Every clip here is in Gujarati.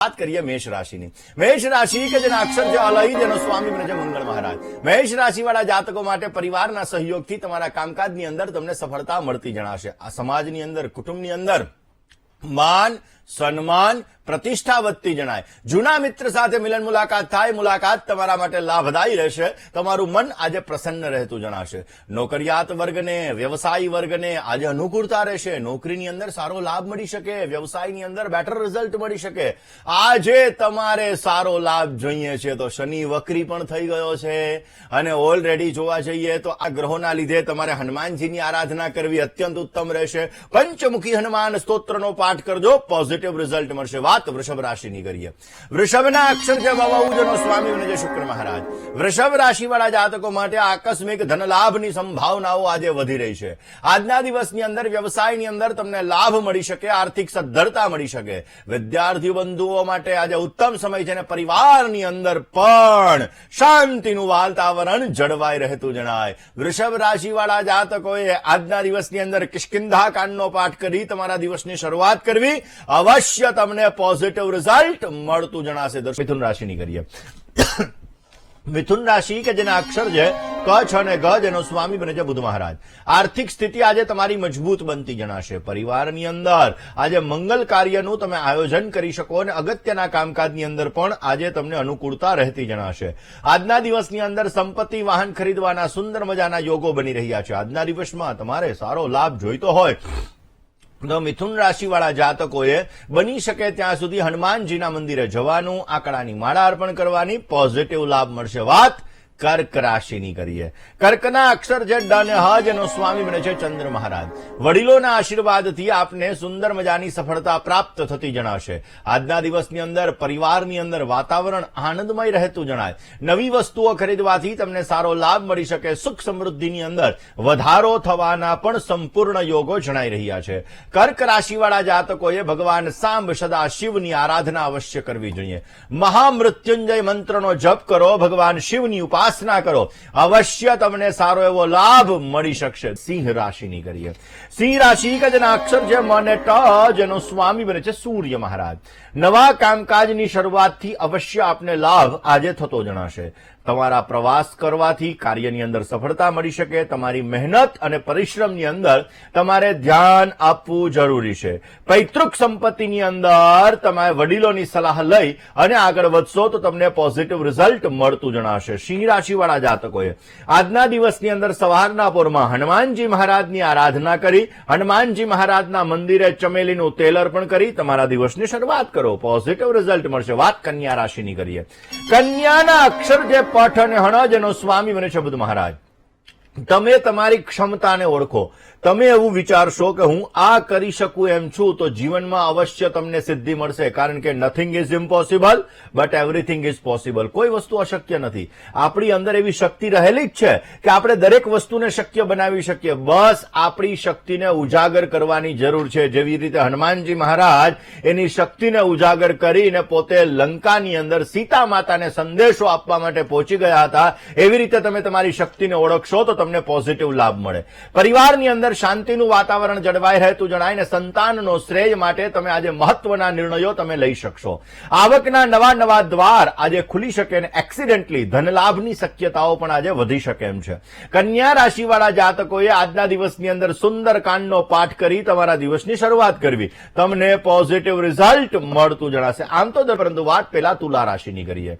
बात करिए मेष राशि की। मेष राशि के जेना अक्षर છે અલય જેનો સ્વામી બને છે મંગળ મહારાજ। મેષ રાશિ વાળા જાતકો માટે પરિવારના સહયોગથી તમારા કામકાજની અંદર તમને સફળતા મળતી જણાશે। આ સમાજની અંદર કુટુંબની અંદર માન સન્માન પ્રતિષ્ઠા વધતી જણાય। જૂના મિત્ર સાથે મિલન મુલાકાત થાય। મુલાકાત તમારા માટે લાભદાયી રહેશે। તમારું મન આજે પ્રસન્ન રહેતું જણાશે। નોકરિયાત વર્ગને વ્યવસાયી વર્ગને આજે અનુકૂળતા રહેશે। નોકરીની અંદર સારો લાભ મળી શકે। વ્યવસાયની અંદર બેટર રિઝલ્ટ મળી શકે। આજે તમારે સારો લાભ જોઈએ છે તો શનિ વક્રી પણ થઈ ગયો છે અને ઓલરેડી જોવા જઈએ તો આ ગ્રહોના લીધે તમારે હનુમાનજીની આરાધના કરવી અત્યંત ઉત્તમ રહેશે। પંચમુખી હનુમાન સ્તોત્રનો પાઠ કરજો, પોઝિટિવ રિઝલ્ટ મળશે। વાત વૃષભ રાશિની કરીએ। વૃષભના અક્ષર છે વાવાઉજનો સ્વામી બને છે શુક્ર મહારાજ। વૃષભ રાશિવાળા જાતકો માટે આકસ્મિક ધન લાભની સંભાવનાઓ આજે વધી રહી છે। આજના દિવસની અંદર વ્યવસાયની અંદર તમને લાભ મળી શકે, આર્થિક સદ્ધરતા મળી શકે। વિદ્યાર્થી બંધુઓ માટે આજે ઉત્તમ સમય છે અને પરિવારની અંદર પણ શાંતિનું વાતાવરણ જળવાઈ રહેતું જણાય। વૃષભ રાશિવાળા જાતકોએ આજના દિવસની અંદર કિષ્કિંધા કાંડનો પાઠ કરી તમારા દિવસની શરૂઆત કરવી। અવશ્ય તમને પોઝિટિવ રિઝલ્ટ મળતું જણાશે। મિથુન રાશિની કરીએ। મિથુન રાશિ કે જેના અક્ષર છે ક છ અને ગ જેનો સ્વામી બને છે બુધ મહારાજ। આર્થિક સ્થિતિ આજે તમારી મજબૂત બનતી જણાશે। પરિવારની અંદર આજે મંગલ કાર્યનું તમે આયોજન કરી શકો અને અગત્યના કામકાજની અંદર પણ આજે તમને અનુકૂળતા રહેતી જણાશે। આજના દિવસની અંદર સંપત્તિ વાહન ખરીદવાના સુંદર મજાના યોગો બની રહ્યા છે। આજના દિવસમાં તમારે સારો લાભ જોઈતો હોય તો મિથુન રાશિવાળા જાતકોએ બની શકે ત્યાં સુધી હનુમાનજીના મંદિરે જવાનું, આંકડાની માળા અર્પણ કરવાની, પોઝિટિવ લાભ મળશે। વાત કર્ક રાશિની કરીએ। કર્કના અક્ષર છે ડ અને હ જેનો સ્વામી બને છે ચંદ્ર મહારાજ। વડીલોના આશીર્વાદથી આપને સુંદર મજાની સફળતા પ્રાપ્ત થતી જણાશે। આજના દિવસની અંદર પરિવારની અંદર વાતાવરણ આનંદમય રહેતું જણાય। નવી વસ્તુઓ ખરીદવાથી તમને સારો લાભ મળી શકે। સુખ સમૃદ્ધિની અંદર વધારો થવાના પણ સંપૂર્ણ યોગો જણાઈ રહ્યા છે। કર્ક રાશિવાળા જાતકોએ ભગવાન સાંબ સદા શિવની આરાધના અવશ્ય કરવી જોઈએ। મહામૃત્યુંજય મંત્રનો જપ કરો, ભગવાન શિવની ઉપાસના કરો, અવશ્ય તમને સારો એવો લાભ મળી શકશે। સિંહ રાશિની કરીએ। સિંહ રાશિ કે જેના અક્ષર છે મ અને ટ જેનો સ્વામી બને છે સૂર્ય મહારાજ। નવા કામકાજની શરૂઆતથી અવશ્ય આપને લાભ આજે થતો જણાશે। તમારા પ્રવાસ કરવાથી કાર્યની અંદર સફળતા મળી શકે। તમારી મહેનત અને પરિશ્રમની અંદર તમારે ધ્યાન આપવું જરૂરી છે। પૈતૃક સંપત્તિની અંદર તમે વડીલોની સલાહ લઈ અને આગળ વધશો તો તમને પોઝિટિવ રિઝલ્ટ મળતું જણાશે। સિંહ રાશિવાળા જાતકોએ આજના દિવસની અંદર સવારના પોરમાં હનુમાનજી મહારાજની આરાધના કરી, હનુમાનજી મહારાજના મંદિરે ચમેલીનું તેલ અર્પણ કરી તમારા દિવસની શરૂઆત કરો, પોઝિટિવ રિઝલ્ટ મળશે। વાત કન્યા રાશિની કરીએ। કન્યાના અક્ષર જે પઠ અને હણ જેનો સ્વામી બને છે બુધ મહારાજ। તમે તમારી ક્ષમતાને ઓળખો। તમે એવું વિચારશો કે હું આ કરી શકું એમ છું તો જીવનમાં અવશ્ય તમને સિદ્ધિ મળશે। કારણ કે nothing is impossible but everything is possible. કોઈ વસ્તુ અશક્ય નથી। આપણી અંદર એવી શક્તિ રહેલી જ છે કે આપણે દરેક વસ્તુને શક્ય બનાવી શકીએ। બસ આપણી શક્તિને ઉજાગર કરવાની જરૂર છે। જેવી રીતે હનુમાનજી મહારાજ એની શક્તિને ઉજાગર કરીને પોતે લંકાની અંદર સીતા માતાને સંદેશો આપવા માટે પહોંચી ગયા હતા। એવી રીતે તમે તમારી શક્તિને ઓળખશો તો તમને પોઝિટિવ લાભ મળે। પરિવારની અંદર શાંતિનું વાતાવરણ જળવાઈ રહેતું જણાય ને સંતાનનો શ્રેય માટે તમે આજે મહત્વના નિર્ણયો તમે લઈ શકશો। આવકના નવા નવા દ્વાર આજે ખુલી શકે અને એક્સિડન્ટલી ધનલાભની શક્યતાઓ પણ આજે વધી શકે એમ છે। કન્યા રાશિવાળા જાતકોએ આજના દિવસની અંદર સુંદર કાંડનો પાઠ કરી તમારા દિવસની શરૂઆત કરવી, તમને પોઝિટિવ રિઝલ્ટ મળતું જણાશે। આમ તો પરંતુ વાત પેલા તુલા રાશિની કરીએ।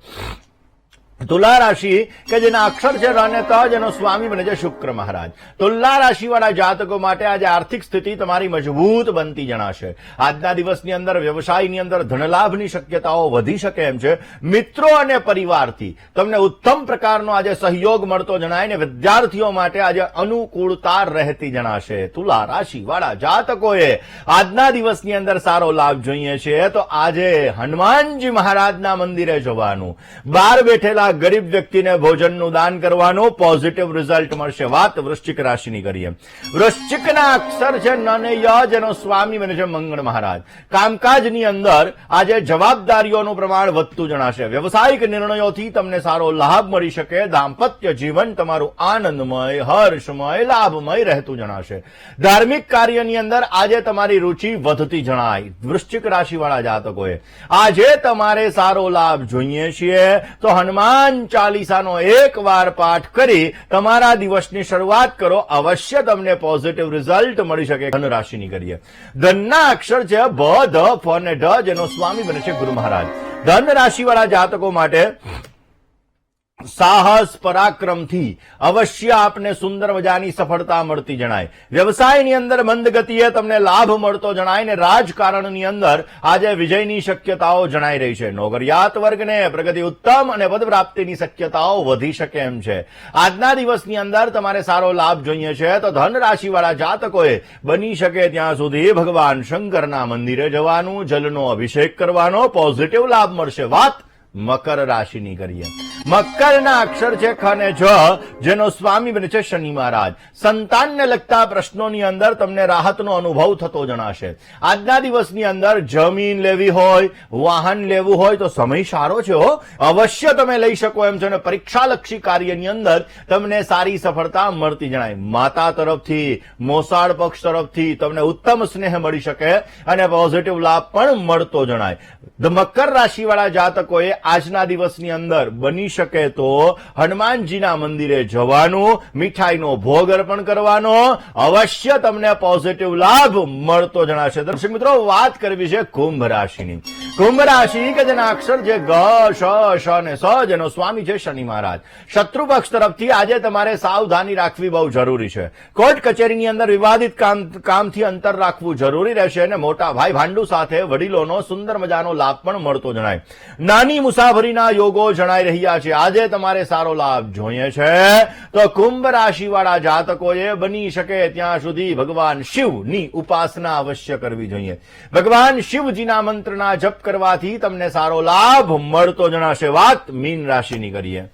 તુલા રાશિ કે જેના અક્ષર છે ર અને ત જેનો સ્વામી બને છે શુક્ર મહારાજ। તુલા રાશિવાળા જાતકો માટે આજે આર્થિક સ્થિતિ તમારી મજબૂત બનતી જણાશે। આજના દિવસની અંદર વ્યવસાયની અંદર ધનલાભની શક્યતાઓ વધી શકે એમ છે। મિત્રો અને પરિવારથી તમને ઉત્તમ પ્રકારનો આજે સહયોગ મળતો જણાય ને વિદ્યાર્થીઓ માટે આજે અનુકૂળતા રહેતી જણાશે। તુલા રાશિવાળા જાતકોએ આજના દિવસની અંદર સારો લાભ જોઈએ છે તો આજે હનુમાનજી મહારાજના મંદિરે જવાનું, બહાર બેઠેલા રહેલા ગરીબ વ્યક્તિને ભોજનનું દાન કરવાનું, પોઝિટિવ રિઝલ્ટ મળશે. વાત વૃશ્ચિક રાશિની કરીએ. વૃશ્ચિકના અક્ષર છે ન અને ય, જેનો સ્વામી બને છે મંગળ મહારાજ. કામકાજની અંદર આજે જવાબદારીઓનું પ્રમાણ વધતું જણાશે. વ્યવસાયિક નિર્ણયોથી તમને સારો લાભ મળી શકે. દાંપત્ય જીવન તમારું આનંદમય, હર્ષમય, લાભમય રહેતું જણાશે. ધાર્મિક કાર્યની અંદર આજે તમારી રુચિ વધતી જણાય. વૃશ્ચિક રાશિવાળા જાતકોએ આજે તમારે સારો લાભ જોઈએ છીએ તો હનુમાન ચાલીસાનો એક વાર પાઠ કરી તમારા દિવસની શરૂઆત કરો. અવશ્ય તમને પોઝિટિવ રિઝલ્ટ મળી શકે. ધન રાશિની કરીએ. ધનના અક્ષર છે ભ, ધ, ફ અને ઢ, જેનો સ્વામી બને છે ગુરુ મહારાજ. ધન રાશિવાળા જાતકો માટે સાહસ પરાક્રમથી અવશ્ય આપને સુંદર મજાની સફળતા મળતી જણાય. વ્યવસાયની અંદર મંદ ગતિએ તમને લાભ મળતો જણાય ને રાજકારણની અંદર આજે વિજયની શક્યતાઓ જણાઈ રહી છે. નોકરિયાત વર્ગને પ્રગતિ ઉત્તમ અને પદ પ્રાપ્તિની શક્યતાઓ વધી શકે એમ છે. આજના દિવસની અંદર તમારે સારો લાભ જોઈએ છે તો ધન રાશિવાળા જાતકોએ બની શકે ત્યાં સુધી ભગવાન શંકરના મંદિરે જવાનું, જલનો અભિષેક કરવાનો, પોઝિટિવ લાભ મળશે. વાત મકર રાશિની કરીએ. મકરના અક્ષર છે ખ અને જ, જેનો સ્વામી બને છે શનિ મહારાજ. સંતાનને લગતા પ્રશ્નોની અંદર તમને રાહતનો અનુભવ થતો જણાશે. આજના દિવસની અંદર જમીન લેવી હોય, વાહન લેવું હોય તો સમય સારો છે હો. અવશ્ય તમે લઈ શકો એમ છે અને પરીક્ષાલક્ષી કાર્યની અંદર તમને સારી સફળતા મળતી જણાય. માતા તરફથી, મોસાળ પક્ષ તરફથી તમને ઉત્તમ સ્નેહ મળી શકે અને પોઝિટિવ લાભ પણ મળતો જણાય. મકર રાશિવાળા જાતકોએ આજના દિવસની અંદર બની શકે તો હનુમાનજીના મંદિરે જવાનું, મીઠાઈનો ભોગ અર્પણ કરવાનો, અવશ્ય તમને પોઝિટિવ લાભ મળતો જણાશે. દર્શક મિત્રો, વાત કરવી છે કુંભ રાશિની. કુંભ રાશિ કે જેના અક્ષર છે ગ, શ, શ અને સ, જેનો સ્વામી છે શનિ મહારાજ. શત્રુ પક્ષ તરફથી આજે તમારે સાવધાની રાખવી બહુ જરૂરી છે. કોર્ટ કચેરીની અંદર વિવાદિત કામથી અંતર રાખવું જરૂરી રહેશે અને મોટા ભાઈ ભાંડુ સાથે વડીલોનો સુંદર મજાનો લાભ પણ મળતો જણાય. નાની મુસાફરીના યોગો જણાઈ રહ્યા છે. આજે તમારે સારો લાભ જોઈએ છે તો કુંભ રાશિવાળા જાતકોએ બની શકે ત્યાં સુધી ભગવાન શિવની ઉપાસના અવશ્ય કરવી જોઈએ. ભગવાન શિવજીના મંત્રના જપ કરવાથી તમને સારો લાભ મળતો જણાશે. વાત મીન રાશિની કરીએ.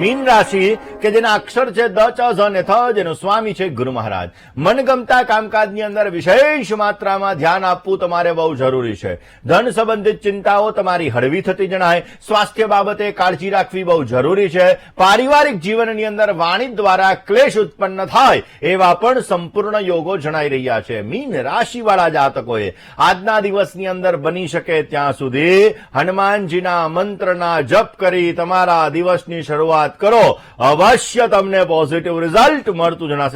મીન રાશિ કે જેના અક્ષર છે દ, ચ, ઝ અને થ, જેનો સ્વામી છે ગુરુ મહારાજ. મનગમતા કામકાજની અંદર વિશેષ માત્રામાં ધ્યાન આપવું તમારે બહુ જરૂરી છે. ધન સંબંધિત ચિંતાઓ તમારી હળવી થતી જણાય. સ્વાસ્થ્ય બાબતે કાળજી રાખવી બહુ જરૂરી છે. પારિવારિક જીવનની અંદર વાણી દ્વારા ક્લેશ ઉત્પન્ન થાય એવા પણ સંપૂર્ણ યોગો જણાઈ રહ્યા છે. મીન રાશિવાળા જાતકોએ આજના દિવસની અંદર બની શકે ત્યાં સુધી હનુમાનજીના મંત્રના જપ કરી તમારા દિવસની શરૂઆત કરો. અવશ્ય તમને પોઝિટિવ રિઝલ્ટ મળતું જણાશે.